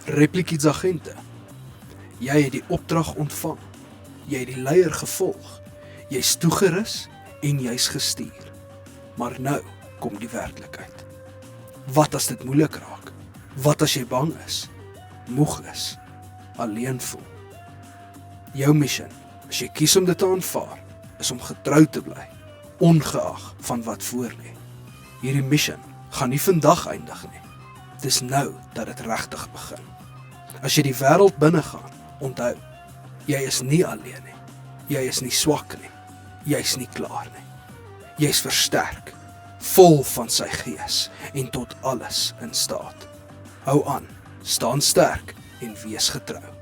Replikids agente. Jy het die opdrag ontvang. Jy het die leier gevolg. Jy's toegerus en jy's gestuur. Maar nou kom die werklikheid. Wat as dit moeilik raak? Wat as jy bang is? Moeg is? Alleen voel? Jou mission, as jy kies om dit te aanvaar, is om getrou te bly, ongeag van wat voorlê. Hierdie mission gaan nie vandag eindig nie. Dis nou dat dit regtig begin. As jy die wêreld binne gaan, onthou, jy is nie alleen nie. Jy is nie swak nie. Jy's nie klaar nie. Jy's versterk, vol van sy gees en tot alles in staat. Hou aan, staan sterk en wees getrou.